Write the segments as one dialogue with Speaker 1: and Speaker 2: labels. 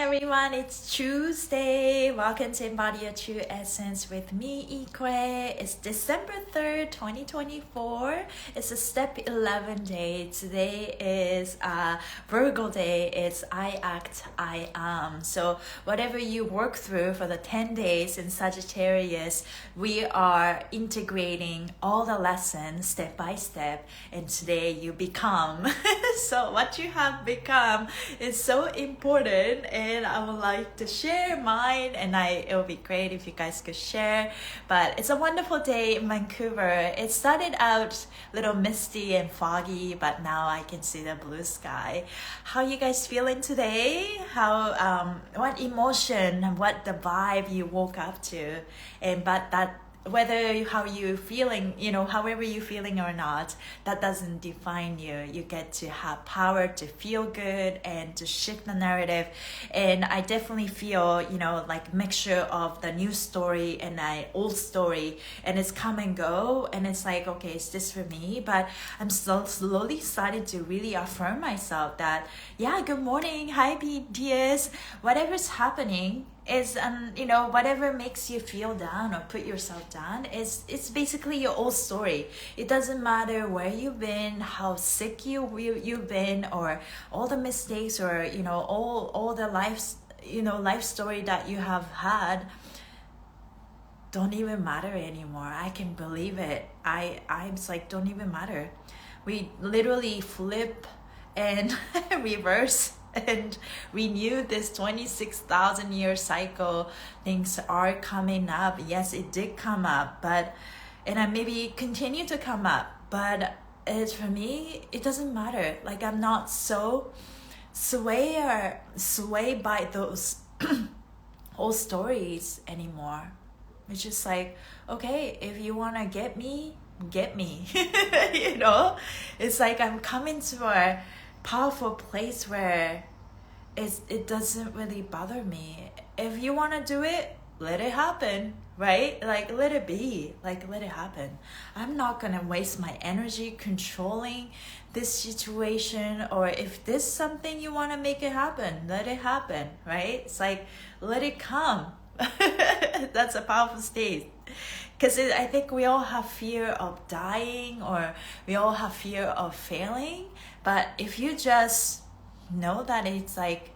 Speaker 1: Everyone, it's Tuesday. Welcome to Embody Your True Essence with me, Ikue. It's December 3rd, 2024. It's a step 11 day. Today is Virgo day. It's I act, I am. So whatever you work through for the 10 days in Sagittarius, we are integrating all the lessons step by step. And today you become. So what you have become is so important. And I would like to share mine, and it would be great if you guys could share. But it's a wonderful day in Vancouver. It started out a little misty and foggy, but now I can see the blue sky. How you guys feeling today? What emotion and what the vibe you woke up to? How you feeling, however you feeling or not, that doesn't define you. You get to have power to feel good and to shift the narrative. And I definitely feel, like mixture of the new story and the old story, and it's come and go, and it's like, okay, is this for me? But I'm still slowly starting to really affirm myself that, yeah, good morning, hi BTS, whatever's happening is whatever makes you feel down or put yourself down it's basically your old story. It doesn't matter where you've been, how sick you've been, or all the mistakes, or all the life story that you have had don't even matter anymore. I can believe it. I'm like, don't even matter. We literally flip and reverse and renew this 26,000 year cycle. Things are coming up. Yes, it did come up, and I maybe continue to come up, but for me, it doesn't matter. Like, I'm not so swayed by those old stories anymore. It's just like, okay, if you want to get me it's like I'm coming to a powerful place where it doesn't really bother me. If you want to do it, let it happen, right? Like, let it be, like, let it happen. I'm not gonna waste my energy controlling this situation. Or if this something you want to make it happen, let it happen, right? It's like, let it come. That's a powerful state. Because I think we all have fear of dying, or we all have fear of failing. But if you just know that it's like,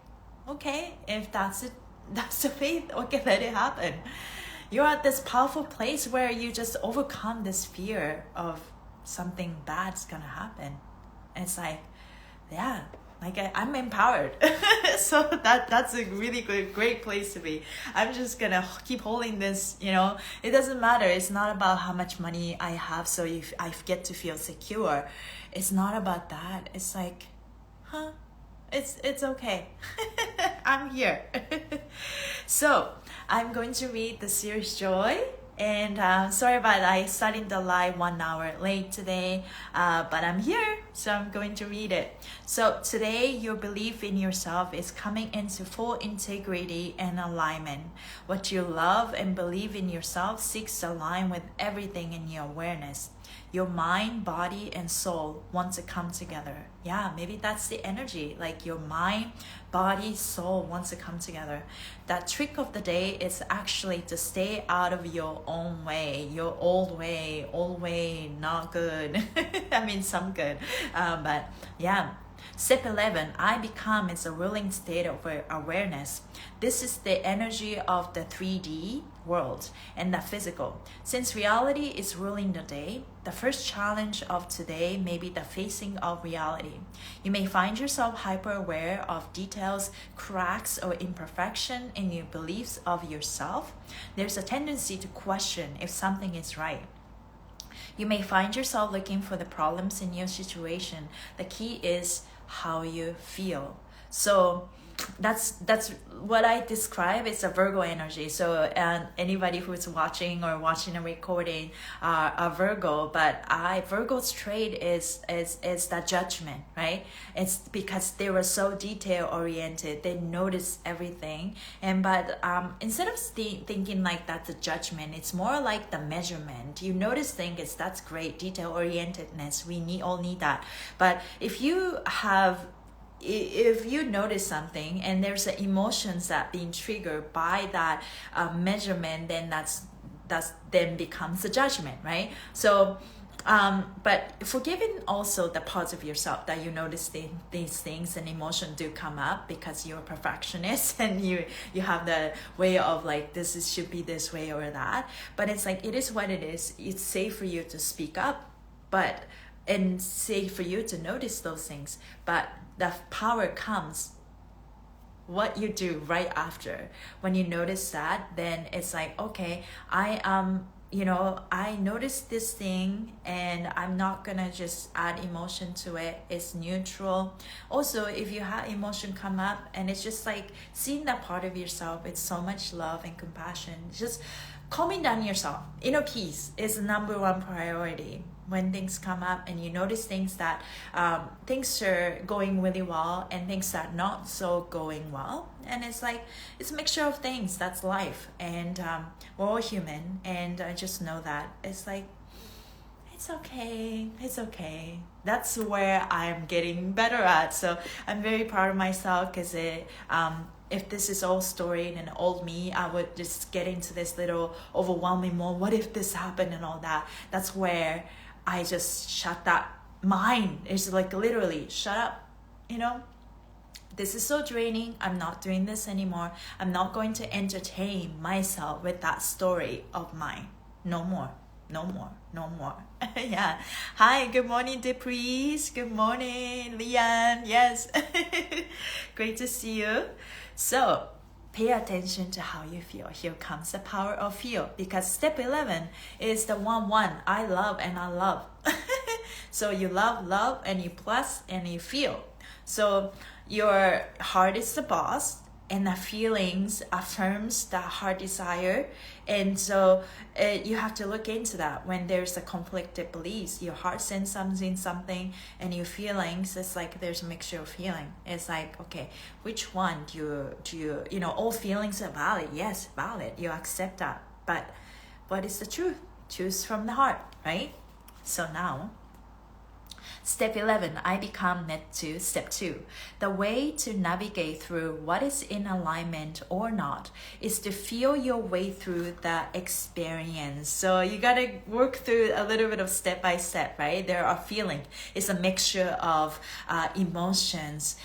Speaker 1: okay, if that's it, that's the faith, okay, let it happen. You're at this powerful place where you just overcome this fear of something bad's gonna happen. And it's like, yeah, like I'm empowered. So that's a really great place to be. I'm just gonna keep holding this, it doesn't matter. It's not about how much money I have, so if I get to feel secure. It's not about that. It's like, it's okay. I'm here. So I'm going to read the Series Joy. And sorry about I started the live 1 hour late today, but I'm here, so I'm going to read it. So today, your belief in yourself is coming into full integrity and alignment. What you love and believe in yourself seeks to align with everything in your awareness. Your mind, body, and soul want to come together. Yeah, maybe that's the energy. Like, your mind, body, soul wants to come together. That trick of the day is actually to stay out of your own way, your old way, not good. I mean, some good, but yeah. Step 11, I become is a ruling state of awareness. This is the energy of the 3D world and the physical. Since reality is ruling the day, the first challenge of today may be the facing of reality. You may find yourself hyper-aware of details, cracks, or imperfection in your beliefs of yourself. There's a tendency to question if something is right. You may find yourself looking for the problems in your situation. The key is how you feel. So that's what I describe. It's a Virgo energy. So anybody who's watching a recording are Virgo, but Virgo's trait is the judgment, right? It's because they were so detail oriented. They notice everything, but instead of thinking like that's a judgment, it's more like the measurement. You notice things, that's great. Detail orientedness, we all need that. But if you have if you notice something and there's emotions that being triggered by that measurement, then that's then becomes a judgment, right? So but forgiving also the parts of yourself that you notice these things and emotion do come up, because you're a perfectionist and you have the way of like, should be this way or that. But it's like, it is what it is. It's safe for you to speak up, but and safe for you to notice those things. But the power comes what you do right after. When you notice that, then it's like, okay, I noticed this thing and I'm not gonna just add emotion to it. It's neutral. Also, if you have emotion come up and it's just like seeing that part of yourself, it's so much love and compassion. Just calming down yourself. Inner peace is the number one priority. When things come up and you notice things that things are going really well and things that not so going well, and it's like, it's a mixture of things. That's life, and we're all human, and I just know that it's like, it's okay. That's where I'm getting better at. So I'm very proud of myself, because if this is all story and old me, I would just get into this little overwhelming more, what if this happened and all that. That's where I just shut that mind. It's like literally shut up, this is so draining. I'm not doing this anymore. I'm not going to entertain myself with that story of mine. No more. Yeah. Hi, good morning, Deprise. Good morning, Lian. Yes. Great to see you. So pay attention to how you feel. Here comes the power of feel, because step 11 is the one. I love and I love. So you love, and you plus, and you feel. So your heart is the boss, and the feelings affirms the heart desire. And so you have to look into that. When there's a conflicted beliefs, your heart sends something, and your feelings, it's like there's a mixture of feeling. It's like, okay, which one do you all feelings are valid. Yes, valid. You accept that. But what is the truth? Choose from the heart, right? So now, step 11, I become net to step 2. The way to navigate through what is in alignment or not is to feel your way through the experience. So you got to work through a little bit of step by step, right? There are feelings. It's a mixture of emotions.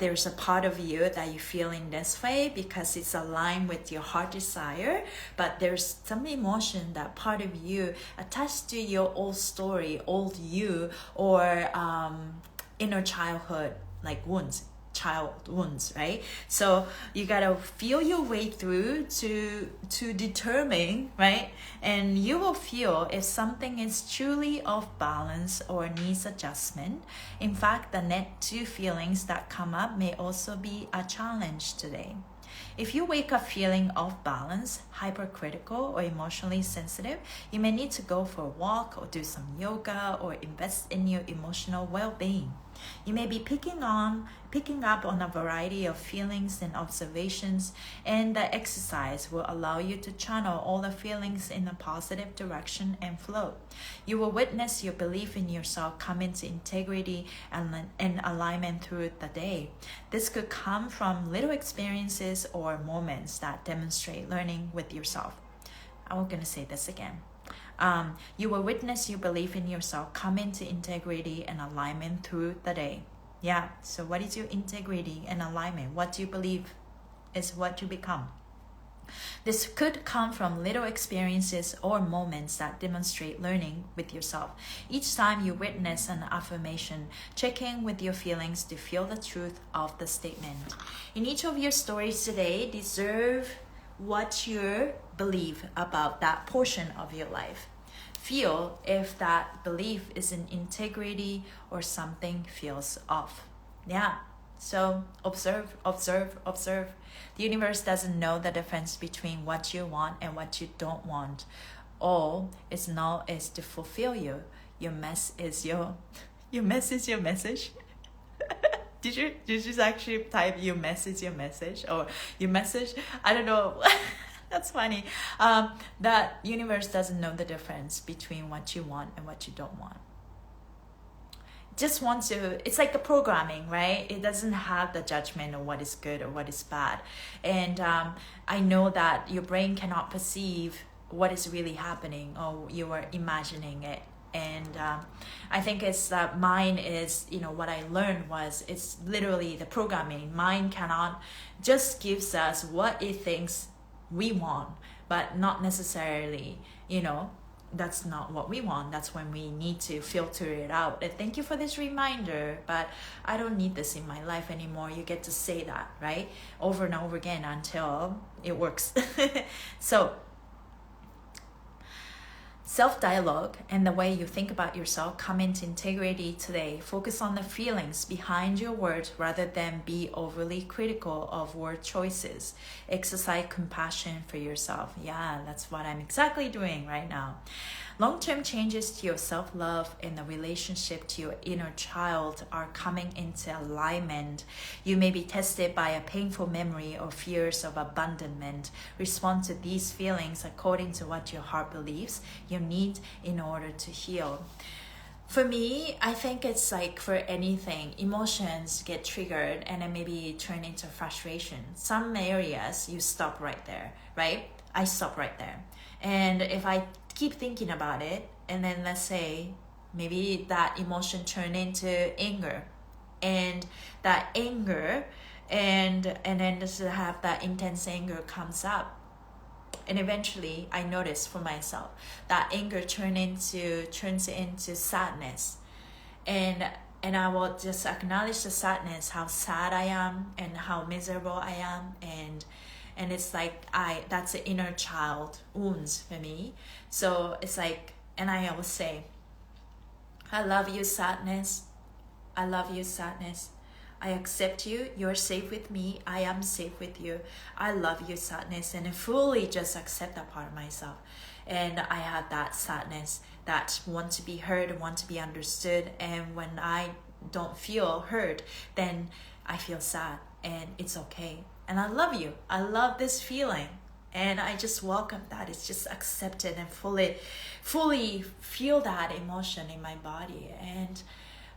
Speaker 1: There's a part of you that you feel in this way because it's aligned with your heart desire, but there's some emotion that part of you attached to your old story, old you, or inner childhood, like child wounds, right? So you gotta feel your way through to determine, right? And you will feel if something is truly off balance or needs adjustment. In fact, the net 2 feelings that come up may also be a challenge today. If you wake up feeling off balance, hypercritical, or emotionally sensitive, you may need to go for a walk or do some yoga or invest in your emotional well-being. You may be picking up on a variety of feelings and observations, and the exercise will allow you to channel all the feelings in a positive direction and flow. You will witness your belief in yourself come into integrity and alignment through the day. This could come from little experiences or moments that demonstrate learning with yourself. I'm going to say this again. You will witness your belief in yourself come into integrity and alignment through the day. Yeah, so what is your integrity and alignment? What do you believe is what you become? This could come from little experiences or moments that demonstrate learning with yourself. Each time you witness an affirmation, check in with your feelings to feel the truth of the statement. In each of your stories today, deserve what you believe about that portion of your life. Feel if that belief is in integrity or something feels off. Yeah, so observe. The universe doesn't know the difference between what you want and what you don't want. All is now is to fulfill you. Your mess is your message. Did you just actually type your message or your message? I don't know. That's funny. That universe doesn't know the difference between what you want and what you don't want. just want to, it's like a programming, right? It doesn't have the judgment of what is good or what is bad. And I know that your brain cannot perceive what is really happening, or you are imagining it. And I think it's that mine is, what I learned was, it's literally the programming. Mine cannot just gives us what it thinks we want, but not necessarily, that's not what we want. That's when we need to filter it out. And thank you for this reminder, but I don't need this in my life anymore. You get to say that, right? Over and over again until it works. So, self-dialogue and the way you think about yourself come into integrity today. Focus on the feelings behind your words rather than be overly critical of word choices. Exercise compassion for yourself. Yeah, that's what I'm exactly doing right now. Long-term changes to your self-love and the relationship to your inner child are coming into alignment. You may be tested by a painful memory or fears of abandonment. Respond to these feelings according to what your heart believes you need in order to heal. For me, I think it's like for anything, emotions get triggered and then maybe turn into frustration. Some areas you stop right there, right? I stop right there. And if I keep thinking about it, and then let's say maybe that emotion turn into anger, and that anger and then just have that intense anger comes up, and eventually I notice for myself that anger turns into sadness, and I will just acknowledge the sadness, how sad I am and how miserable I am, and it's like that's the inner child wounds for me. So it's like, and I always say, I love you, sadness. I love you, sadness. I accept you. You're safe with me. I am safe with you. I love you, sadness. And I fully just accept that part of myself. And I have that sadness that want to be heard, want to be understood. And when I don't feel heard, then I feel sad, and it's okay. And I love you. I love this feeling. And I just welcome that. It's just accepted and fully feel that emotion in my body. And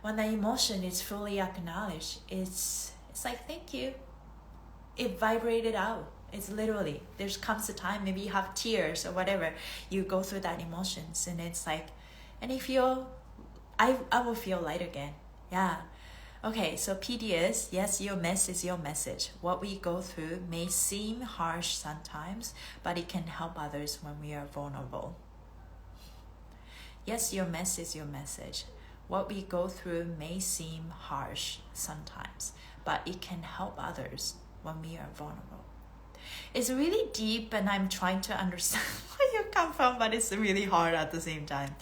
Speaker 1: when the emotion is fully acknowledged, it's like, thank you. It vibrated out. It's literally, there comes a time, maybe you have tears or whatever. You go through that emotions, and it's like, and I will feel light again. Yeah. Okay, so PD is, yes, your mess is your message. What we go through may seem harsh sometimes, but it can help others when we are vulnerable. Yes, your mess is your message. What we go through may seem harsh sometimes, but it can help others when we are vulnerable. It's really deep, and I'm trying to understand where you come from, but it's really hard at the same time.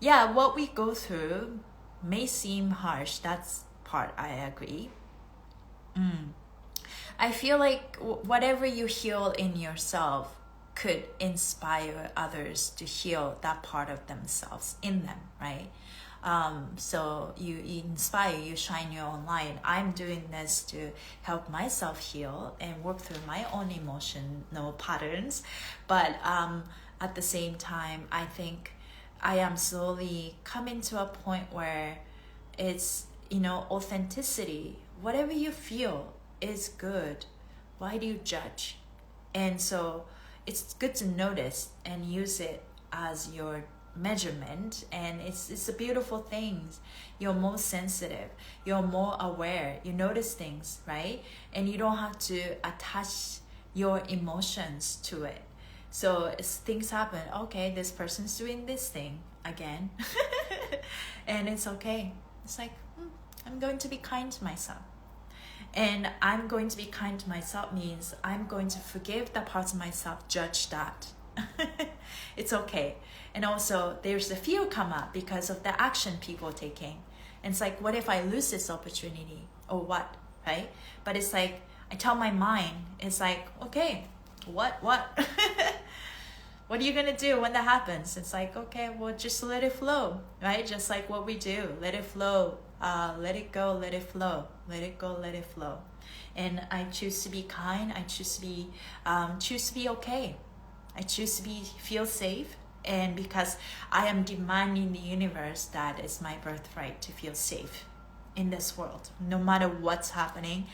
Speaker 1: Yeah, what we go through may seem harsh. That's part I agree. I feel like whatever you heal in yourself could inspire others to heal that part of themselves in them, right? So you inspire, you shine your own light. I'm doing this to help myself heal and work through my own emotional patterns. But at the same time, I think I am slowly coming to a point where it's, authenticity. Whatever you feel is good. Why do you judge? And so it's good to notice and use it as your measurement, and it's a beautiful thing. You're more sensitive, you're more aware, you notice things, right? And you don't have to attach your emotions to it. So as things happen, okay, this person's doing this thing again. And it's okay. It's like, I'm going to be kind to myself. And I'm going to be kind to myself means I'm going to forgive the parts of myself, judge that. It's okay. And also there's the fear come up because of the action people are taking. And it's like, what if I lose this opportunity or what, right? But it's like, I tell my mind, it's like, okay, what? What are you going to do when that happens? It's like, okay, well, just let it flow, right? Just like what we do, let it flow, let it go, let it flow, let it go, let it flow. And I choose to be kind. I choose to be okay. I choose to feel safe And because I am demanding the universe that it's my birthright to feel safe in this world, no matter what's happening.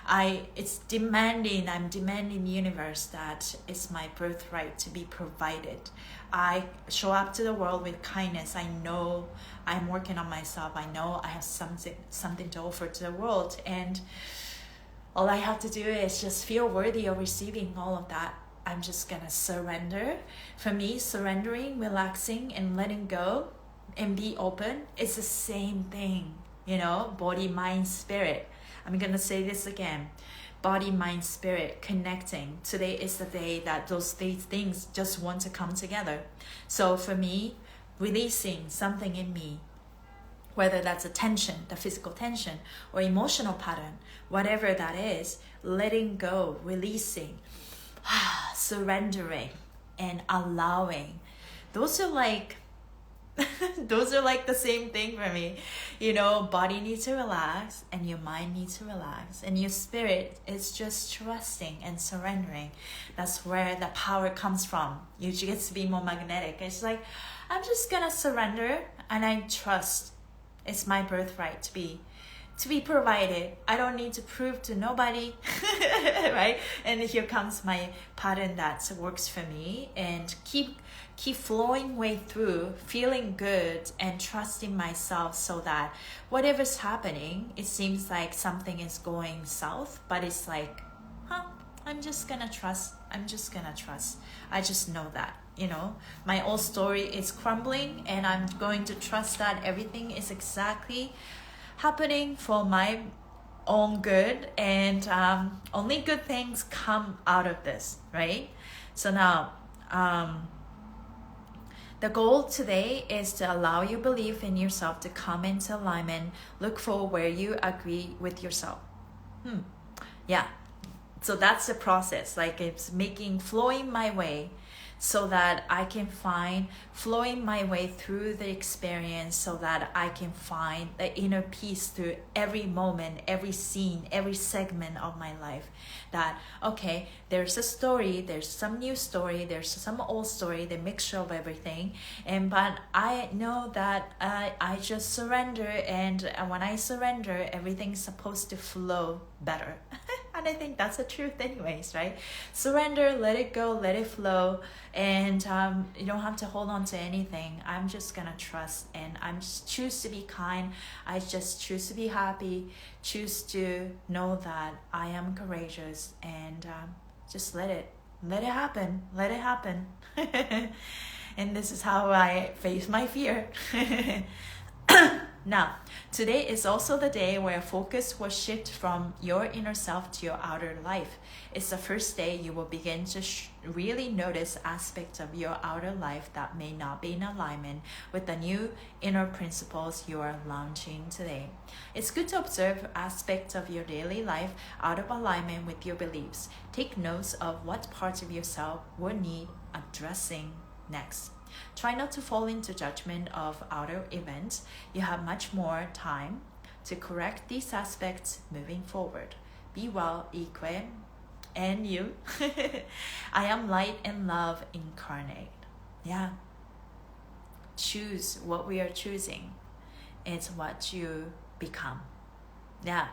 Speaker 1: I'm demanding the universe that it's my birthright to be provided. I show up to the world with kindness. I know I'm working on myself. I know I have something to offer to the world, and all I have to do is just feel worthy of receiving all of that. I'm just gonna surrender. For me, surrendering, relaxing, and letting go and be open is the same thing. You know, body, mind, spirit. I'm gonna say this again. Body, mind, spirit, connecting. Today is the day that those things just want to come together. So for me, releasing something in me, whether that's a tension, the physical tension, or emotional pattern, whatever that is, letting go, releasing, surrendering, and allowing. Those are like the same thing for me. You know, body needs to relax, and your mind needs to relax, and your spirit is just trusting and surrendering. That's where the power comes from. You get to be more magnetic. It's like, I'm just gonna surrender, and I trust it's my birthright to be provided. I don't need to prove to nobody, right? And here comes my pattern that works for me, and keep flowing way through, feeling good and trusting myself, so that whatever's happening, it seems like something is going south, but it's like, I'm just gonna trust. I just know that, you know, my old story is crumbling, and I'm going to trust that everything is exactly happening for my own good, and only good things come out of this, right? So now, the goal today is to allow your belief in yourself to come into alignment. Look for where you agree with yourself. Yeah. So that's the process. Like, it's flowing my way, so that I can find flowing my way through the experience, so that I can find the inner peace through every moment, every scene, every segment of my life. That, okay, there's a story, there's some new story, there's some old story, the mixture of everything. But I know that I just surrender, and when I surrender, everything's supposed to flow better. And I think that's the truth anyways, right? Surrender, let it go, let it flow. And you don't have to hold on to anything. I'm just gonna trust, and I'm just choose to be kind. I just choose to be happy, choose to know that I am courageous, and just let it happen. And this is how I face my fear. Now, today is also the day where focus will shift from your inner self to your outer life. It's the first day you will begin to really notice aspects of your outer life that may not be in alignment with the new inner principles you are launching today. It's good to observe aspects of your daily life out of alignment with your beliefs. Take notes of what parts of yourself will need addressing next. Try not to fall into judgment of outer events. You have much more time to correct these aspects moving forward. Be well, Ikue, and you. I am light and love incarnate. Yeah. Choose what we are choosing. It's what you become. Yeah.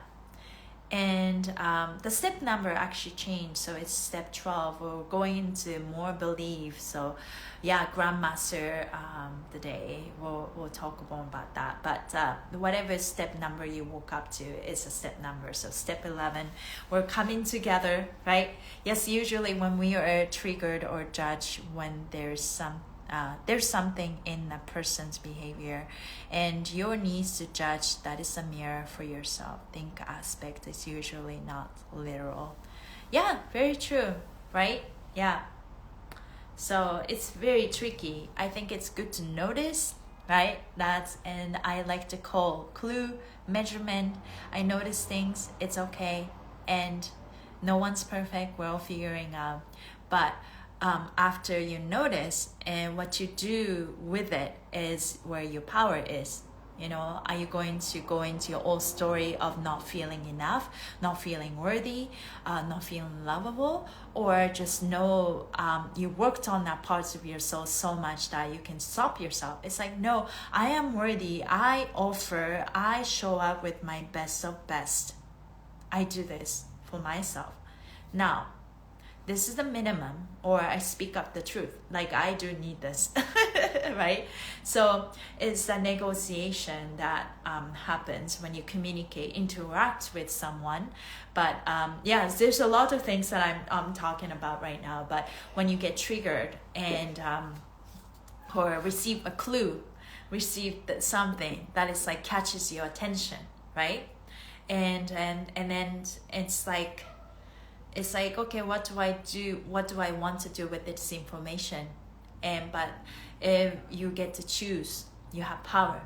Speaker 1: And the step number actually changed, so it's step 12. We're going into more belief. So yeah, Grandmaster today we'll talk more about that. But whatever step number you woke up to is a step number. So step 11, we're coming together, right? Yes, usually when we are triggered or judged, when there's something in a person's behavior, and your needs to judge, that is a mirror for yourself. Think aspect is usually not literal. Yeah, very true, right? Yeah. So it's very tricky. I think it's good to notice, right? And I like to call clue, measurement. I notice things, it's okay. And no one's perfect, we're all figuring out. But after you notice, and what you do with it is where your power is. You know, are you going to go into your old story of not feeling enough, not feeling worthy, not feeling lovable, or just know you worked on that parts of yourself so much that you can stop yourself? It's like, no, I am worthy. I offer. I show up with my best of best. I do this for myself. Now, this is the minimum, or I speak up the truth. Like, I do need this, right? So it's a negotiation that happens when you communicate, interact with someone. But yeah, there's a lot of things that I'm talking about right now. But when you get triggered and or receive a clue, receive something that is like catches your attention, right? And then it's like, okay, what do I do? What do I want to do with this information? But if you get to choose, you have power.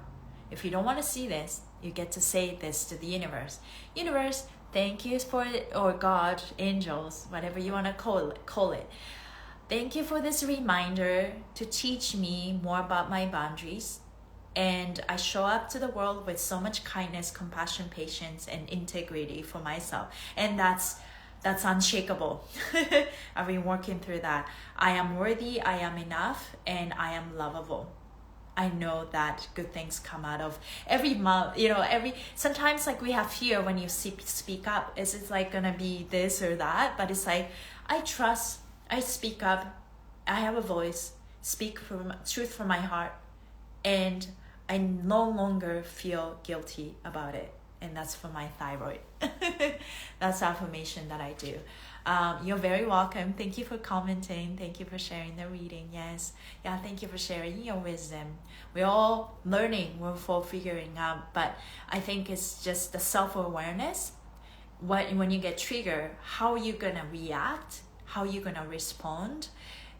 Speaker 1: If you don't want to see this, you get to say this to the universe. Universe, thank you for it, or God, angels, whatever you want to call it. Thank you for this reminder to teach me more about my boundaries. And I show up to the world with so much kindness, compassion, patience, and integrity for myself. And that's unshakable. I've been working through that. I am worthy, I am enough, and I am lovable. I know that good things come out of every month, you know, sometimes like we have fear when you speak up. Is it like gonna be this or that? But it's like, I trust, I speak up, I have a voice, speak from truth from my heart, and I no longer feel guilty about it. And that's for my thyroid. That's affirmation that I do. You're very welcome. Thank you for commenting. Thank you for sharing the reading. Yes. Yeah, thank you for sharing your wisdom. We're all learning. We're all figuring out. But I think it's just the self-awareness. When you get triggered, how you're going to react, how you're going to respond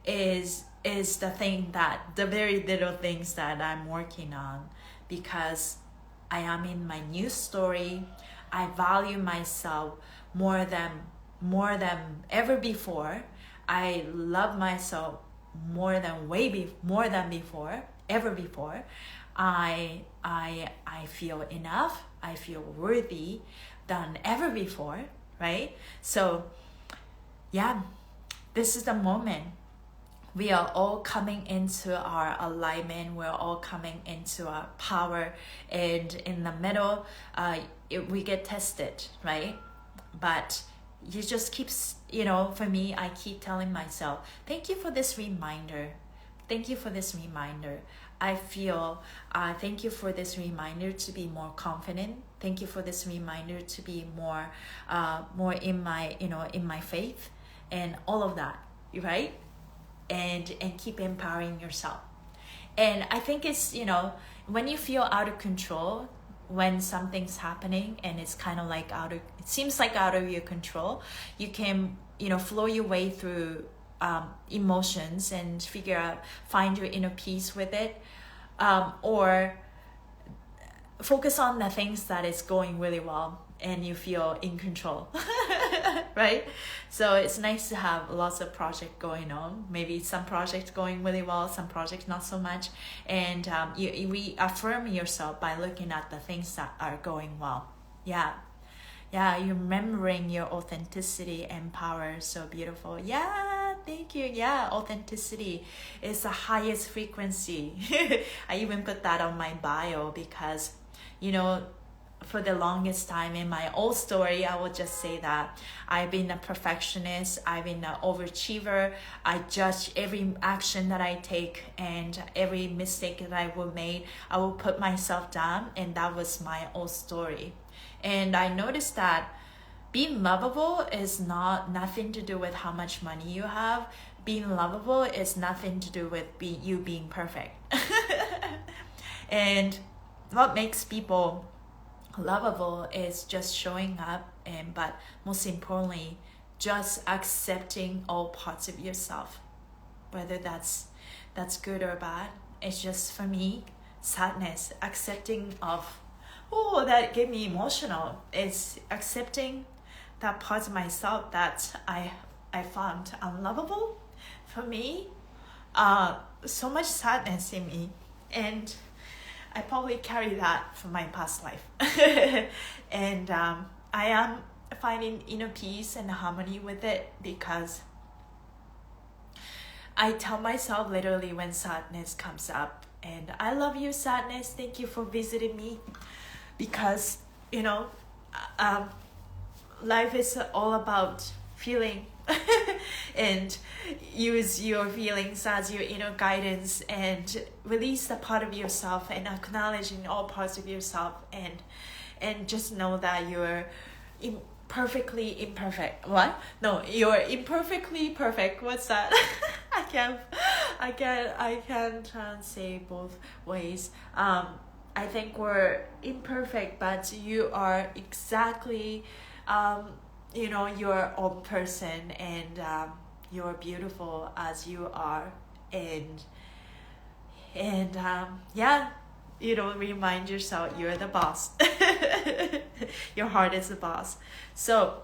Speaker 1: is the thing the very little things that I'm working on, because I am in my new story. I value myself more than ever before. I love myself more than ever before. I feel enough. I feel worthy than ever before, right? So yeah, this is the moment. We are all coming into our alignment. We're all coming into our power. And in the middle, we get tested, right? But you just keep, for me, I keep telling myself, thank you for this reminder. Thank you for this reminder. I feel, thank you for this reminder to be more confident. Thank you for this reminder to be more in my faith and all of that, right? And keep empowering yourself. And I think it's, when you feel out of control, when something's happening and it's kind of like it seems like out of your control, you can, flow your way through emotions and find your inner peace with it, or focus on the things that is going really well and you feel in control. Right? So it's nice to have lots of projects going on. Maybe some projects going really well, some projects not so much. And you reaffirm yourself by looking at the things that are going well. Yeah, you're remembering your authenticity and power. So beautiful. Yeah, thank you. Yeah, authenticity is the highest frequency. I even put that on my bio because, for the longest time in my old story, I would just say that I've been a perfectionist, I've been an overachiever, I judge every action that I take and every mistake that I will make, I will put myself down, and that was my old story. And I noticed that being lovable is nothing to do with how much money you have. Being lovable is nothing to do with you being perfect. And what makes people lovable is just showing up, but most importantly, just accepting all parts of yourself, whether that's good or bad. It's just, for me, sadness, accepting of, that gave me emotional. It's accepting that part of myself that I found unlovable. For me, so much sadness in me, and I probably carry that from my past life. And I am finding inner peace and harmony with it, because I tell myself literally when sadness comes up, and I love you, sadness, thank you for visiting me, because life is all about feeling and use your feelings as your inner guidance, and release the part of yourself, and acknowledging all parts of yourself, and just know that you're perfectly imperfect. What? No, you're imperfectly perfect. What's that? I can't say both ways. I think we're imperfect, but you are exactly your own person, and you're beautiful as you are, and remind yourself you're the boss. Your heart is the boss. So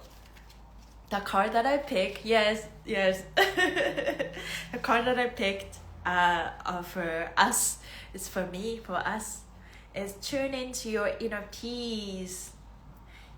Speaker 1: the card that I picked, yes the card that I picked for us, is for me, for us, is tune into your inner peace.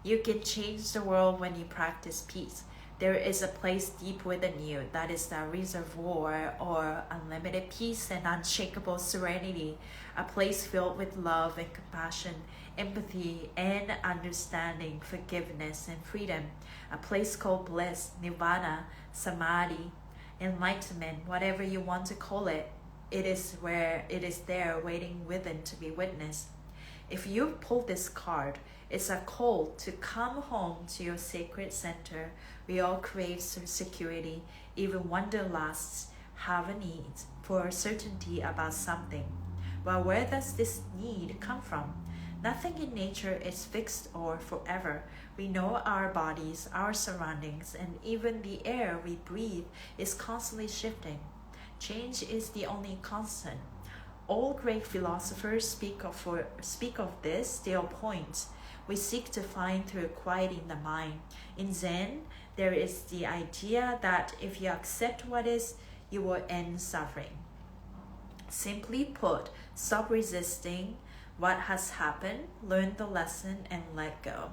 Speaker 1: You can change the world when you practice peace. There is a place deep within you that is the reservoir or unlimited peace and unshakable serenity, a place filled with love and compassion, empathy and understanding, forgiveness and freedom, a place called bliss, nirvana, samadhi, enlightenment, whatever you want to call it. It is there waiting within to be witnessed. If you pull this card, it's a call to come home to your sacred center. We all crave security, even wanderlusts have a need for certainty about something. Well, where does this need come from? Nothing in nature is fixed or forever. We know our bodies, our surroundings, and even the air we breathe is constantly shifting. Change is the only constant. All great philosophers speak of this, their points. We seek to find through quieting the mind. In Zen, there is the idea that if you accept what is, you will end suffering. Simply put, stop resisting what has happened, learn the lesson, and let go.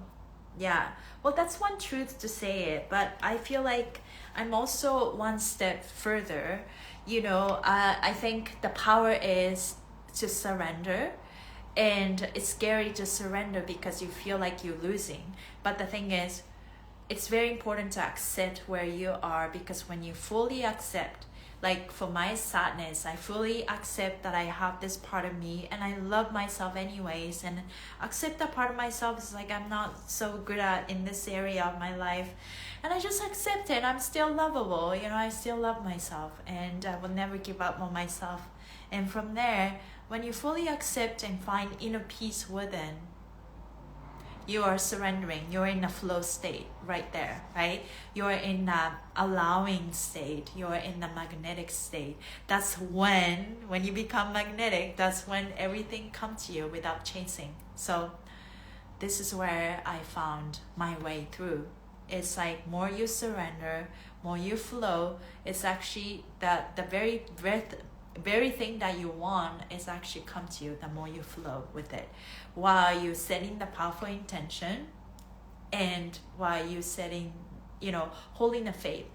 Speaker 1: Yeah, well, that's one truth to say it, but I feel like I'm also one step further. I think the power is to surrender, and it's scary to surrender because you feel like you're losing. But the thing is, it's very important to accept where you are, because when you fully accept, like for my sadness, I fully accept that I have this part of me and I love myself anyways, and accept that part of myself is like I'm not so good at in this area of my life, and I just accept it. I'm still lovable, I still love myself, and I will never give up on myself. And from there, when you fully accept and find inner peace within, you are surrendering. You're in a flow state right there, right? You're in a allowing state. You're in the magnetic state. That's when you become magnetic, that's when everything comes to you without chasing. So this is where I found my way through. It's like more you surrender, more you flow. It's actually that the very thing that you want is actually come to you the more you flow with it, while you're setting the powerful intention, and while you're setting, holding the faith.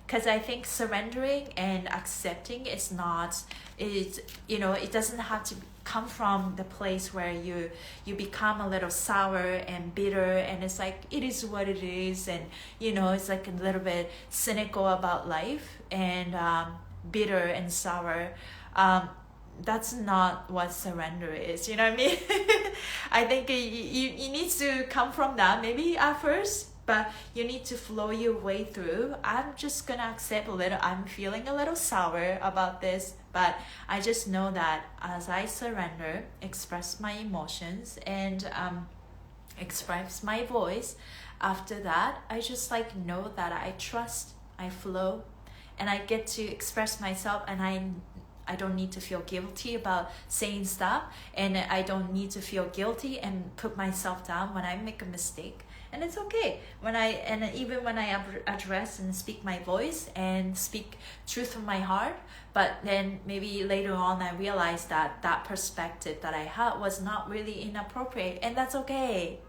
Speaker 1: Because I think surrendering and accepting is not, it doesn't have to come from the place where you become a little sour and bitter, and it's like it is what it is, and it's like a little bit cynical about life, and bitter and sour. That's not what surrender is. You know what I mean? I think you need to come from that maybe at first, but you need to flow your way through. I'm just gonna accept I'm feeling a little sour about this, but I just know that as I surrender, express my emotions, and express my voice, after that I just know that I trust, I flow, and I get to express myself, and I don't need to feel guilty about saying stuff, and I don't need to feel guilty and put myself down when I make a mistake. And it's okay even when I address and speak my voice and speak truth from my heart, but then maybe later on I realized that that perspective that I had was not really inappropriate, and that's okay.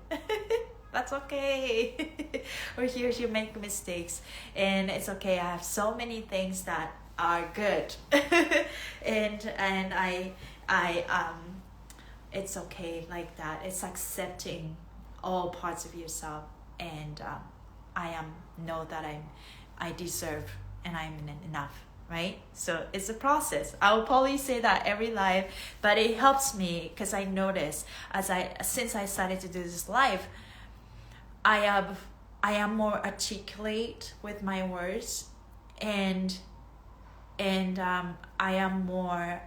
Speaker 1: That's okay. We're here to make mistakes, and it's okay. I have so many things that are good. and I it's okay like that. It's accepting all parts of yourself, and know that I deserve and I'm enough, right? So it's a process. I will probably say that every live, but it helps me because I notice since I started to do this live, I am more articulate with my words, and I am more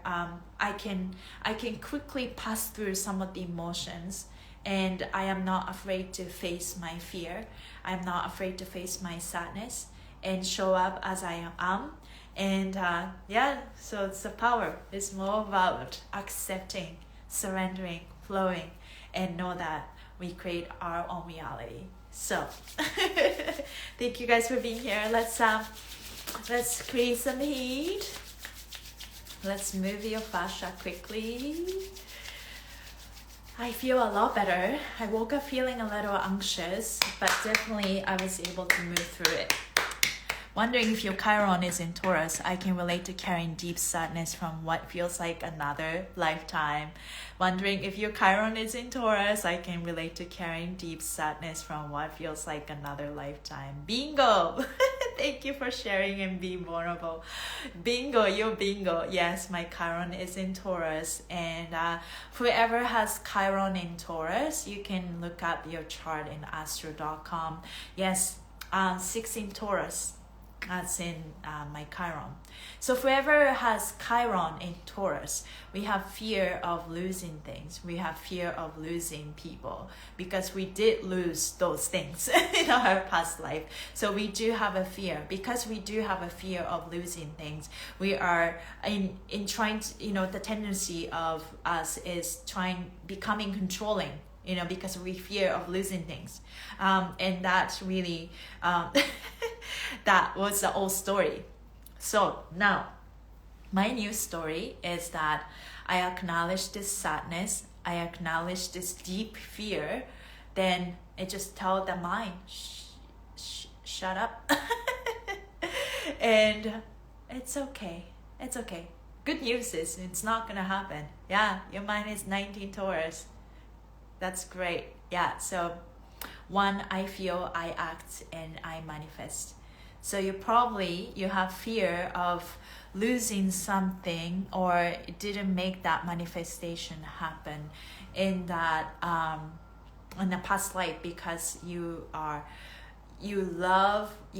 Speaker 1: I can quickly pass through some of the emotions, and I am not afraid to face my fear. I'm not afraid to face my sadness and show up as I am. And so it's the power. It's more about accepting, surrendering, flowing, and know that we create our own reality. So thank you guys for being here. Let's create some heat. Let's move your fascia quickly. I feel a lot better. I woke up feeling a little anxious, but definitely I was able to move through it. Wondering if your Chiron is in Taurus, I can relate to carrying deep sadness from what feels like another lifetime. Wondering if your Chiron is in Taurus, I can relate to carrying deep sadness from what feels like another lifetime. Bingo! Thank you for sharing and being vulnerable. Bingo, you're bingo. Yes, my Chiron is in Taurus. And whoever has Chiron in Taurus, you can look up your chart in astro.com. Yes, 6 in Taurus. That's in my Chiron. So whoever has Chiron in Taurus, we have fear of losing things. We have fear of losing people because we did lose those things in our past life. So we do have a fear. Because we do have a fear of losing things, we are in trying to, the tendency of us is becoming controlling. Because we fear of losing things. And that's really, that was the old story. So now, my new story is that I acknowledge this sadness, I acknowledge this deep fear, then I just tell the mind, shut up. And it's okay. It's okay. Good news is it's not going to happen. Yeah, your mind is 19 Taurus. That's great. Yeah, so one, I feel, I act, and I manifest. So you have fear of losing something, or it didn't make that manifestation happen in that in the past life because you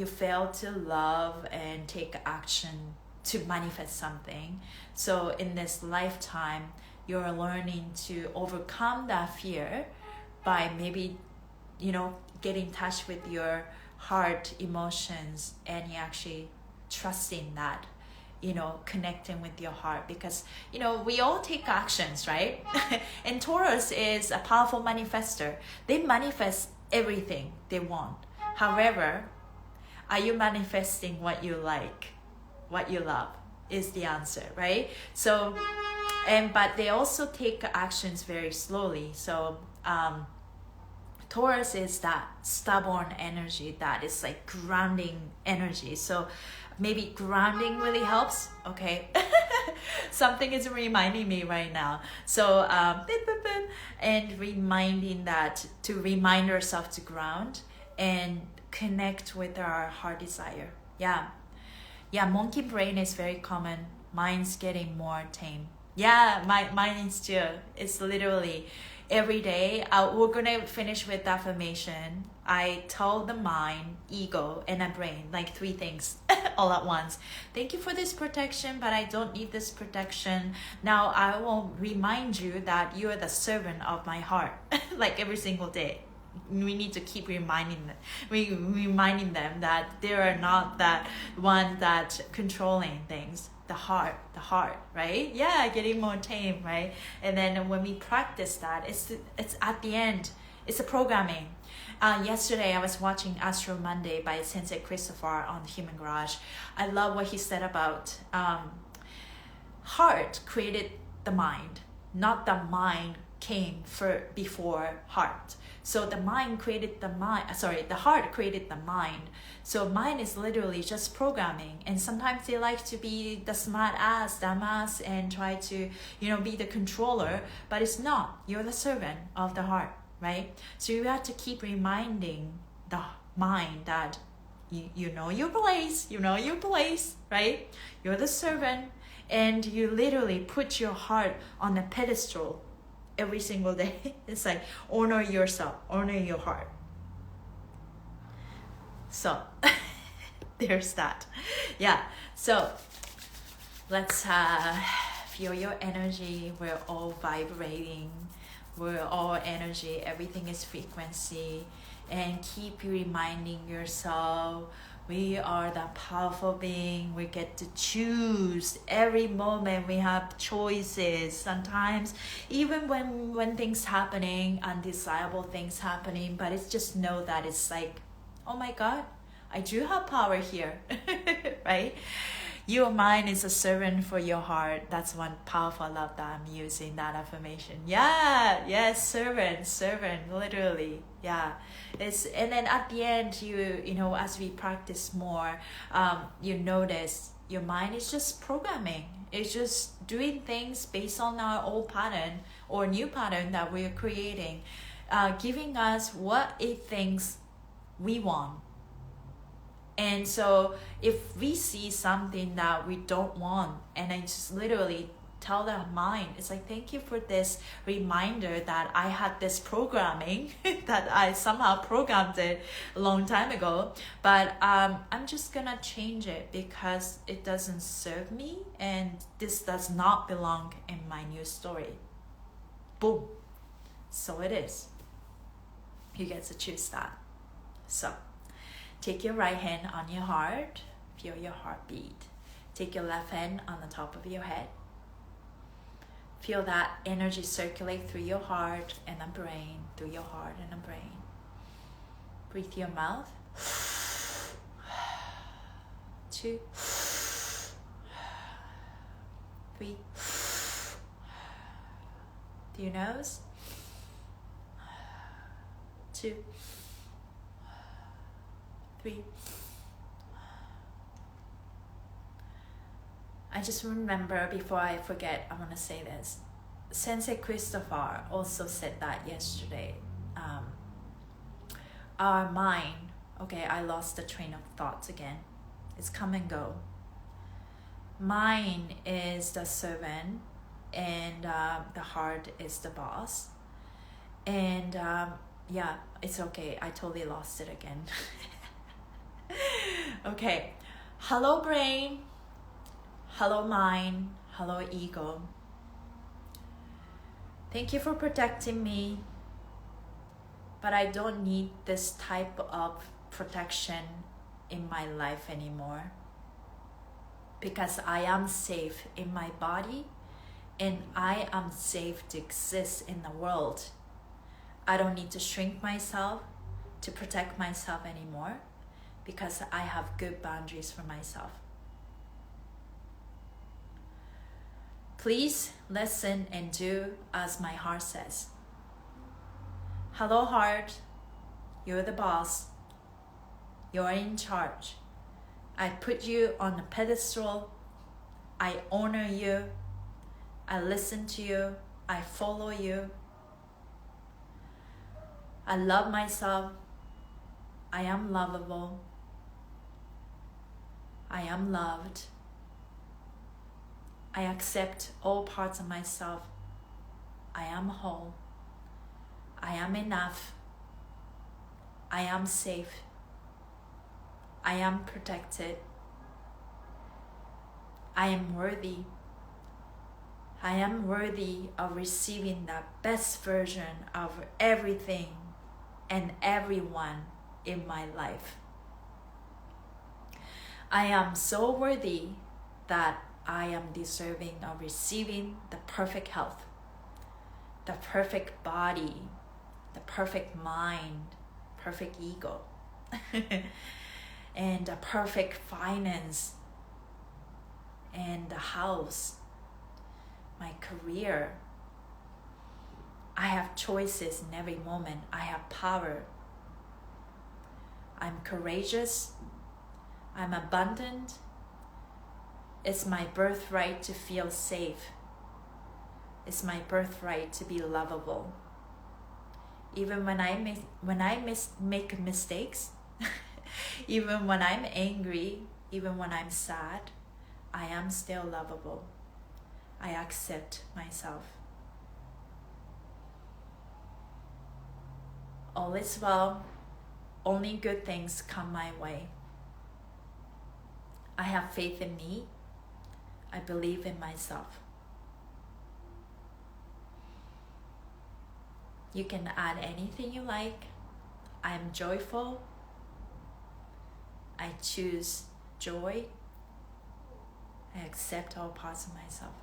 Speaker 1: fail to love and take action to manifest something. So in this lifetime, you're learning to overcome that fear by maybe, get in touch with your heart emotions, and you actually trusting that, connecting with your heart, because, we all take actions, right? And Taurus is a powerful manifester. They manifest everything they want. However, are you manifesting what you like, what you love is the answer, right? So, but they also take actions very slowly. So Taurus is that stubborn energy that is like grounding energy. So maybe grounding really helps. Okay. Something is reminding me right now. So and reminding that, to remind ourselves to ground and connect with our heart desire. Yeah, monkey brain is very common. Mine's getting more tame. Yeah, mine is too. It's literally every day. We're gonna finish with affirmation. I tell the mind, ego, and a brain, like 3 things all at once. Thank you for this protection, but I don't need this protection. Now I will remind you that you are the servant of my heart, like every single day. We need to keep reminding them that they are not that one that controlling things. The heart, right? Yeah, getting more tame, right? And then when we practice that, it's at the end, It's a programming. Yesterday I was watching Astro Monday by Sensei Christopher on Human Garage. I love what he said about heart created the mind, not the mind came before heart. So the mind created the mind, the heart created the mind. So mind is literally just programming. And sometimes they like to be the smart ass, dumbass, and try to, be the controller, but it's not. You're the servant of the heart, right? So you have to keep reminding the mind that you know your place, right? You're the servant, and you literally put your heart on a pedestal every single day. It's like, honor yourself, honor your heart. So there's that. Yeah, so let's feel your energy. We're all vibrating, we're all energy, everything is frequency. And keep reminding yourself, we are the powerful being. We get to choose every moment. We have choices. Sometimes even when things happening, undesirable things happening, but it's just know that it's like, oh my God, I do have power here. Right? Your mind is a servant for your heart. That's one powerful love that I'm using, that affirmation. Yeah, yes, servant, literally. Yeah. And then at the end, you as we practice more, you notice your mind is just programming. It's just doing things based on our old pattern or new pattern that we're creating, giving us what it thinks we want. And so if we see something that we don't want, and I just literally tell the mind, it's like, thank you for this reminder that I had this programming that I somehow programmed it a long time ago, but I'm just gonna change it because it doesn't serve me and this does not belong in my new story. Boom. So it is. You get to choose that. So take your right hand on your heart, feel your heartbeat. Take your left hand on the top of your head. Feel that energy circulate through your heart and the brain, through your heart and the brain. Breathe through your mouth. 2, 3. Through your nose. 2, 3. I just remember, before I forget, I want to say this. Sensei Christopher also said that yesterday. Our mind, okay, I lost the train of thoughts again. It's come and go. Mind is the servant and the heart is the boss. And yeah, it's okay. I totally lost it again. Okay. Hello, brain. Hello, mind. Hello, ego. Thank you for protecting me. But I don't need this type of protection in my life anymore. Because I am safe in my body and I am safe to exist in the world. I don't need to shrink myself to protect myself anymore because I have good boundaries for myself. Please listen and do as my heart says. Hello, heart. You're the boss. You're in charge. I put you on a pedestal. I honor you. I listen to you. I follow you. I love myself. I am lovable. I am loved. I accept all parts of myself. I am whole. I am enough. I am safe. I am protected. I am worthy. I am worthy of receiving the best version of everything and everyone in my life. I am so worthy that I am deserving of receiving the perfect health, the perfect body, the perfect mind, perfect ego, and a perfect finance, and the house, my career. I have choices in every moment. I have power. I'm courageous. I'm abundant. It's my birthright to feel safe. It's my birthright to be lovable. Even when I make mistakes, even when I'm angry, even when I'm sad, I am still lovable. I accept myself. All is well. Only good things come my way. I have faith in me. I believe in myself. You can add anything you like. I am joyful. I choose joy. I accept all parts of myself.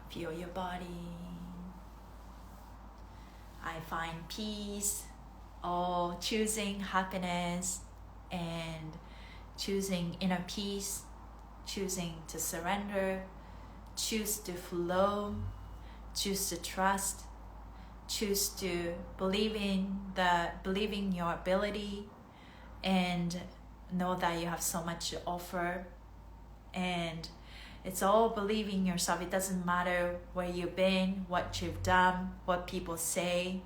Speaker 1: Feel your body. I find peace, choosing happiness and choosing inner peace, choosing to surrender, choose to flow, choose to trust, choose to believe in your ability, and know that you have so much to offer. And it's all believing yourself. It doesn't matter where you've been, what you've done, what people say.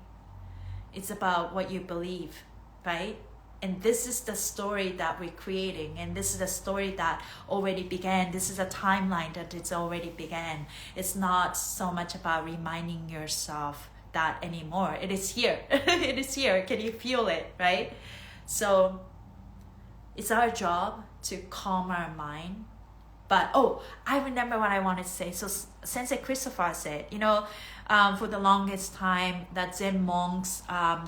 Speaker 1: It's about what you believe, right? And this is the story that we're creating. And this is the story that already began. This is a timeline that it's already began. It's not so much about reminding yourself that anymore. It is here. It is here. Can you feel it, right? So it's our job to calm our mind. But, I remember what I wanted to say. So Sensei Christopher said, for the longest time, that Zen monks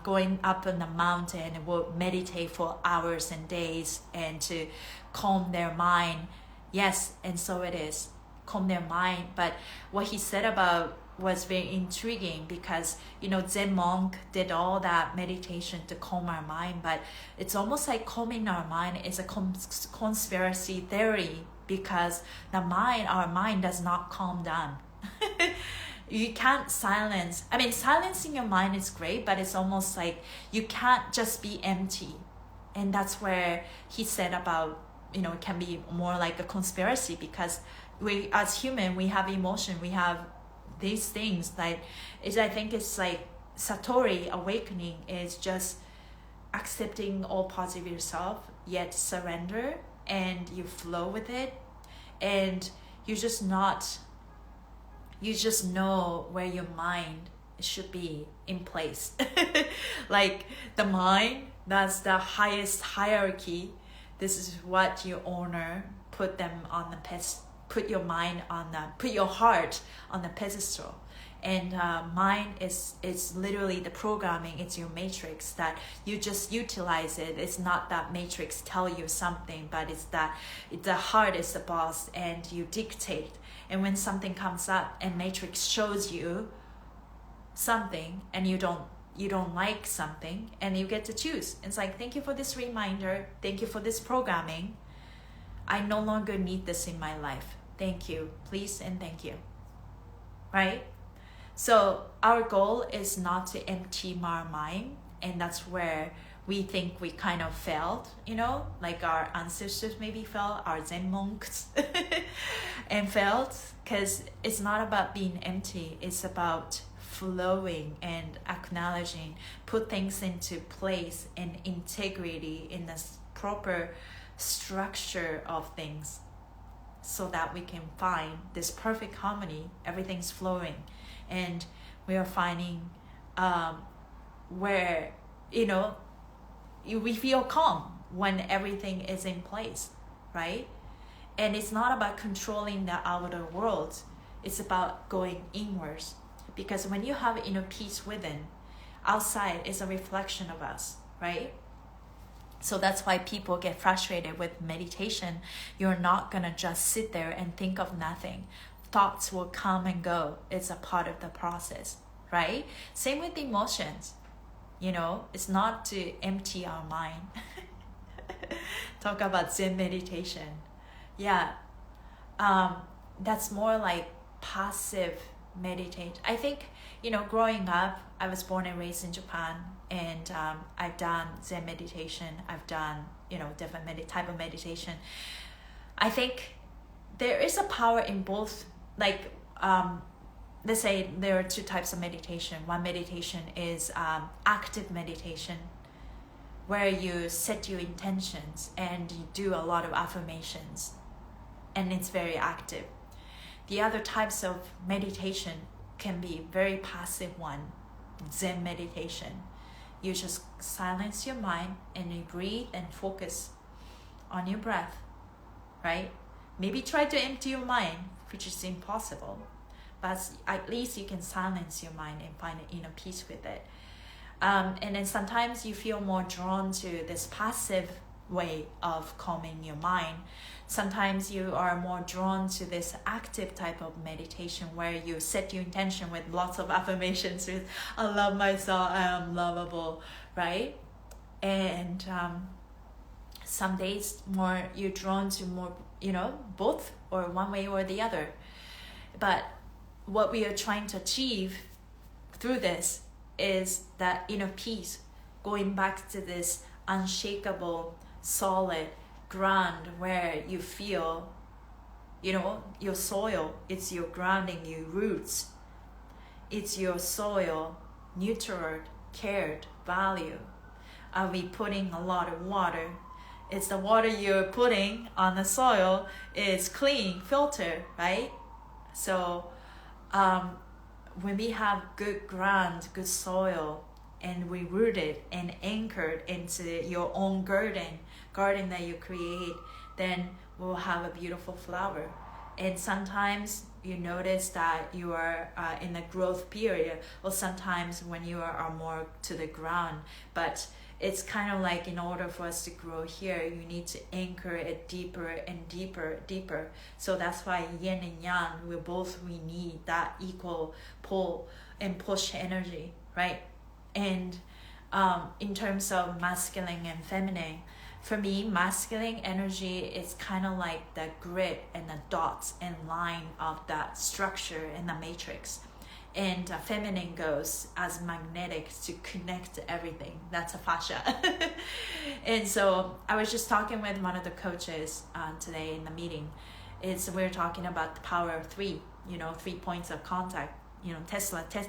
Speaker 1: going up on the mountain would meditate for hours and days and to calm their mind. Yes, and so it is. Calm their mind. But what he said about was very intriguing because, Zen monk did all that meditation to calm our mind. But it's almost like calming our mind is a conspiracy theory. Because our mind does not calm down. You can't silence. Silencing your mind is great, but it's almost like you can't just be empty. And that's where he said about, it can be more like a conspiracy because we, as human, we have emotion, we have these things. I think it's like Satori awakening is just accepting all parts of yourself, yet surrender. And you flow with it, and you just know where your mind should be in place. Like the mind, that's the highest hierarchy. This is what you honor. Put your heart on the pedestal. And mind is literally the programming. It's your matrix that you just utilize it. It's not that matrix tell you something, but it's that the heart is the boss and you dictate. And when something comes up and matrix shows you something and you don't like something, and you get to choose. It's like, thank you for this reminder. Thank you for this programming. I no longer need this in my life. Thank you, please, and thank you. Right? So our goal is not to empty our mind, and that's where we think we kind of failed, like our ancestors maybe failed, our Zen monks and failed, because it's not about being empty, it's about flowing and acknowledging, put things into place and integrity in the proper structure of things so that we can find this perfect harmony, everything's flowing. And we are finding where, we feel calm when everything is in place, right? And it's not about controlling the outer world. It's about going inwards. Because when you have inner peace within, outside is a reflection of us, right? So that's why people get frustrated with meditation. You're not going to just sit there and think of nothing. thoughts will come and go. It's a part of the process, right? Same with emotions. You know, it's not to empty our mind. Talk about Zen meditation. Yeah, that's more like passive meditation. I think, you know, growing up, I was born and raised in Japan, and I've done Zen meditation. I've done, you know, different type of meditation. I think there is a power in both. Like, let's say there are two types of meditation. One meditation is active meditation, where you set your intentions and you do a lot of affirmations, and it's very active. The other types of meditation can be very passive one, Zen meditation. You just silence your mind and you breathe and focus on your breath, right? Maybe try to empty your mind, which is impossible, but at least you can silence your mind and find an inner peace with it. And then sometimes you feel more drawn to this passive way of calming your mind. Sometimes you are more drawn to this active type of meditation where you set your intention with lots of affirmations with, I love myself, I am lovable, right? And some days more you're drawn to more, you know, both or one way or the other. But what we are trying to achieve through this is that inner peace, going back to this unshakable, solid ground where you feel, you know, your soil, it's your grounding, your roots. It's your soil, nurtured, cared, value. Are we putting a lot of water? It's the water you're putting on the soil is clean, filtered, right? So when we have good ground, good soil, and we rooted and anchored into your own garden that you create, then we'll have a beautiful flower. And sometimes you notice that you are in a growth period, or sometimes when you are more to the ground. But it's kind of like, in order for us to grow here, you need to anchor it deeper and deeper. So that's why yin and yang, we need that equal pull and push energy, right? And in terms of masculine and feminine, for me, masculine energy is kind of like the grid and the dots and line of that structure in the matrix. And feminine goes as magnetic to connect to everything. That's a fascia. And so I was just talking with one of the coaches today in the meeting. We're talking about the power of 3, 3 points of contact.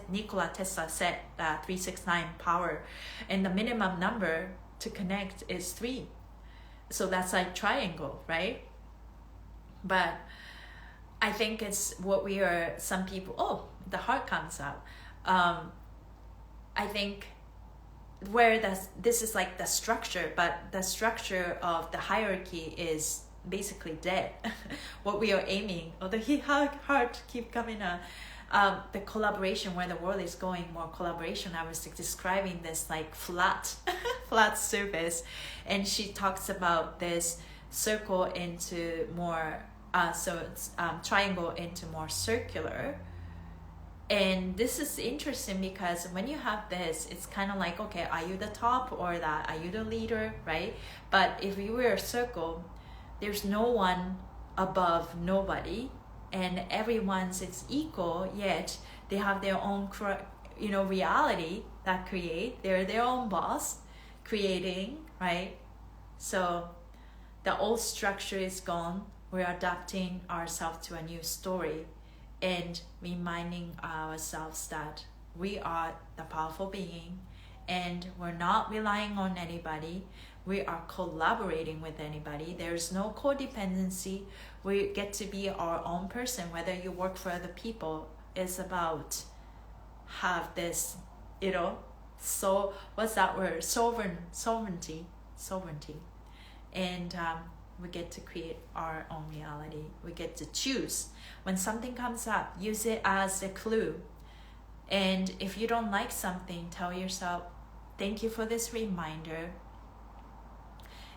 Speaker 1: Nikola Tesla said 369 power, and the minimum number to connect is 3. So that's like triangle, right? But I think it's what we are, some people, the heart comes up. I think where this is like the structure, but the structure of the hierarchy is basically dead. What we are aiming, the heart keep coming up. The collaboration, where the world is going, more collaboration. I was describing this like flat surface, and she talks about this circle into more, triangle into more circular. And this is interesting because when you have this, it's kind of like, okay, are you the top or that? Are you the leader, right? But if you were a circle, there's no one above nobody. And everyone's it's equal, yet they have their own, reality that create. They're their own boss, creating, right? So the old structure is gone. We're adapting ourselves to a new story and reminding ourselves that we are the powerful being, and we're not relying on anybody. We are collaborating with anybody. There's no codependency. We get to be our own person. Whether you work for other people, it's about have this, so what's that word? Sovereignty. And we get to create our own reality. We get to choose. When something comes up, use it as a clue. And if you don't like something, tell yourself, thank you for this reminder.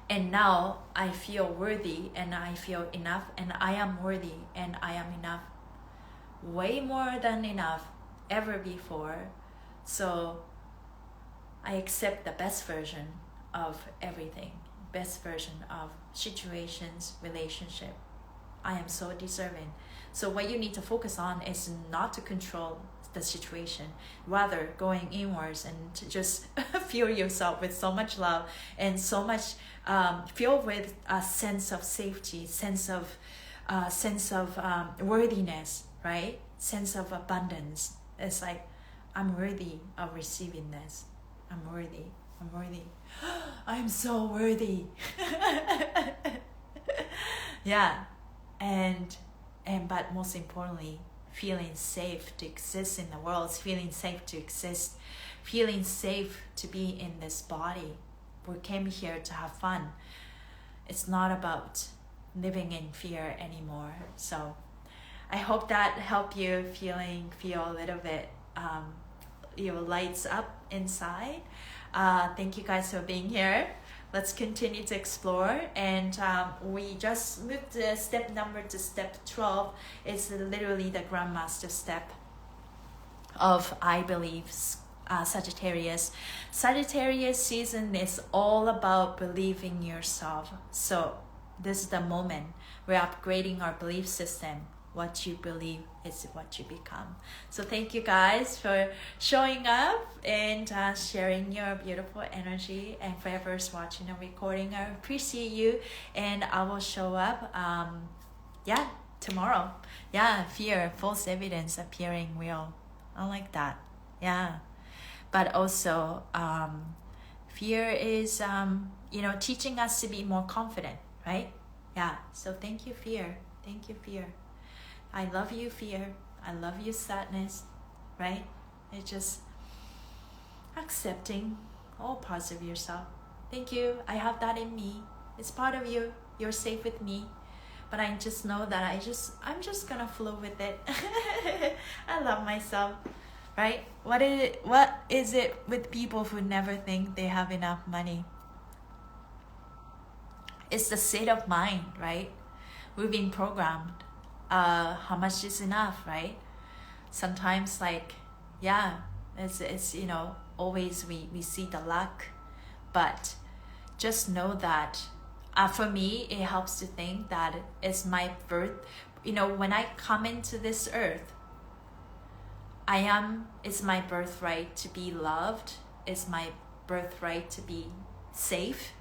Speaker 1: And now I feel worthy and I feel enough, and I am worthy and I am enough. way more than enough ever before. So I accept the best version of everything, best version of situations, relationship. I am so deserving. So what you need to focus on is not to control the situation, rather going inwards and to just feel yourself with so much love and so much filled with a sense of safety, sense of worthiness, right? Sense of abundance. It's like, I'm worthy of receiving this. I'm worthy. I'm worthy. I'm so worthy. Yeah. And but most importantly, feeling safe to exist in the world, feeling safe to exist, feeling safe to be in this body. We came here to have fun. It's not about living in fear anymore. So I hope that helped you feel a little bit lights up inside. Thank you guys for being here. Let's continue to explore, and we just moved the step number to step 12. It's literally the Grandmaster step of, I believe, Sagittarius. Sagittarius season is all about believing yourself. So this is the moment we're upgrading our belief system. What you believe is what you become. So thank you guys for showing up and sharing your beautiful energy. And for whoever's watching the recording, I appreciate you. And I will show up, tomorrow. Yeah, fear, false evidence appearing real. I like that. Yeah. But also, fear is, teaching us to be more confident, right? Yeah. So thank you, fear. Thank you, fear. I love you, fear. I love you, sadness, right? It's just accepting all parts of yourself. Thank you. I have that in me. It's part of you. You're safe with me. But I just know that I'm just gonna flow with it. I love myself, right? What is it with people who never think they have enough money? It's the state of mind, right? We've been programmed. How much is enough, right? Sometimes it's always we see the lack, but just know that for me it helps to think that it's my birth. When I come into this earth, it's my birthright to be loved. It's my birthright to be safe,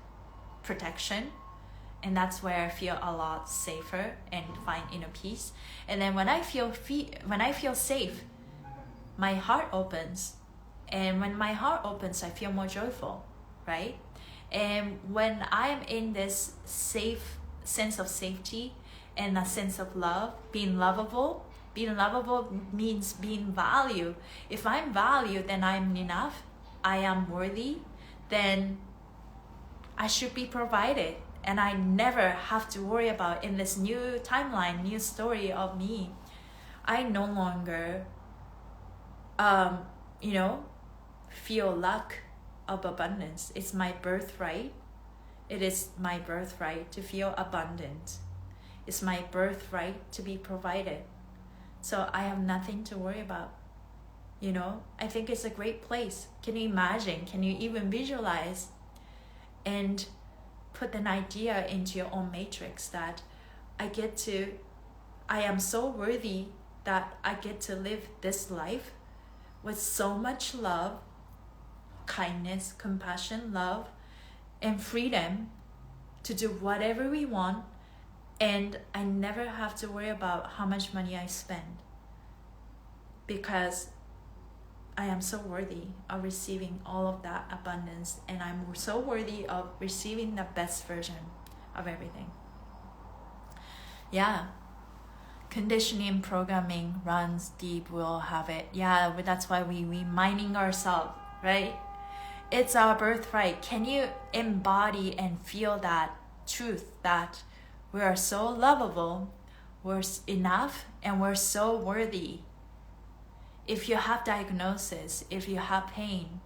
Speaker 1: protection. And that's where I feel a lot safer and find inner peace. And then when I feel safe, my heart opens. And when my heart opens, I feel more joyful, right? And when I'm in this safe sense of safety and a sense of love, being lovable means being valued. If I'm valued, then I'm enough. I am worthy. Then I should be provided. And I never have to worry about, in this new timeline, new story of me, I no longer, feel lack of abundance. It's my birthright. It is my birthright to feel abundant. It's my birthright to be provided. So I have nothing to worry about. I think it's a great place. Can you imagine? Can you even visualize? And put an idea into your own matrix that I am so worthy that I get to live this life with so much love, kindness, compassion, love, and freedom to do whatever we want. And I never have to worry about how much money I spend, because I am so worthy of receiving all of that abundance, and I'm so worthy of receiving the best version of everything. Yeah. Conditioning, programming runs deep, we'll have it. Yeah, but that's why we reminding ourselves, right? It's our birthright. Can you embody and feel that truth that we are so lovable, we're enough, and we're so worthy? If you have diagnosis, if you have pain,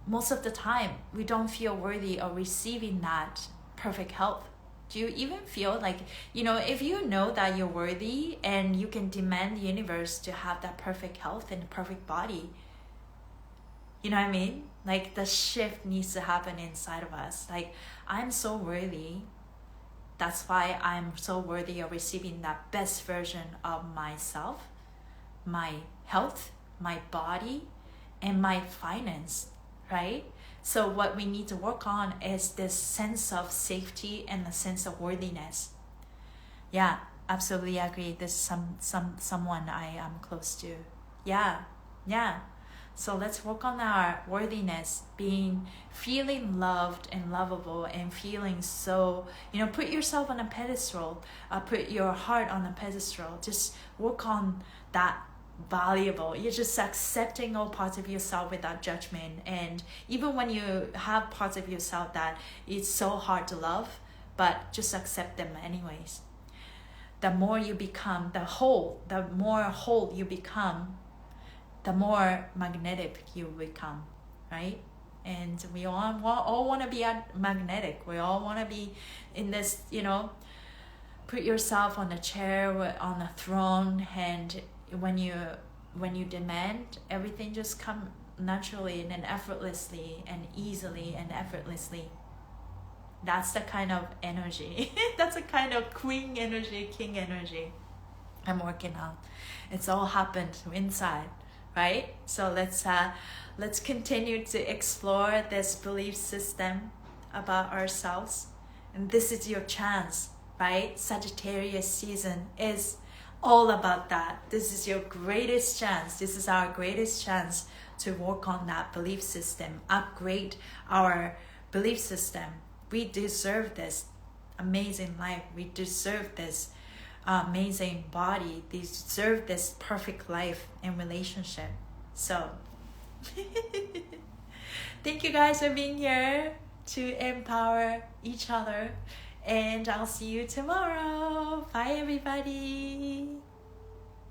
Speaker 1: most of the time we don't feel worthy of receiving that perfect health, Do you even feel like, you know, if you know that you're worthy and you can demand the universe to have that perfect health and perfect body, you know what I mean? Like the shift needs to happen inside of us. Like, I'm so worthy. That's why I'm so worthy of receiving that best version of myself, my health, my body, and my finance, right? So what we need to work on is this sense of safety and the sense of worthiness. Yeah, absolutely agree. This is someone I am close to. Yeah. So let's work on our worthiness, feeling loved and lovable, and feeling so, you know, put yourself on a pedestal, put your heart on a pedestal. Just work on that valuable. You're just accepting all parts of yourself without judgment. And even when you have parts of yourself that it's so hard to love, but just accept them anyways. The more you become the more whole you become, the more magnetic you become, right? And we all want to be magnetic. We all want to be in this, you know, put yourself on a chair, on a throne, and when you demand, everything just come naturally and effortlessly and easily and effortlessly. That's the kind of energy. That's a kind of queen energy, king energy I'm working on. It's all happened inside, right? So let's continue to explore this belief system about ourselves. And this is your chance, right? Sagittarius season is all about that. This is your greatest chance. This is our greatest chance to work on that belief system, upgrade our belief system. We deserve this amazing life. We deserve this amazing body. They deserve this perfect life and relationship. So thank you guys for being here to empower each other, and I'll see you tomorrow. Bye everybody.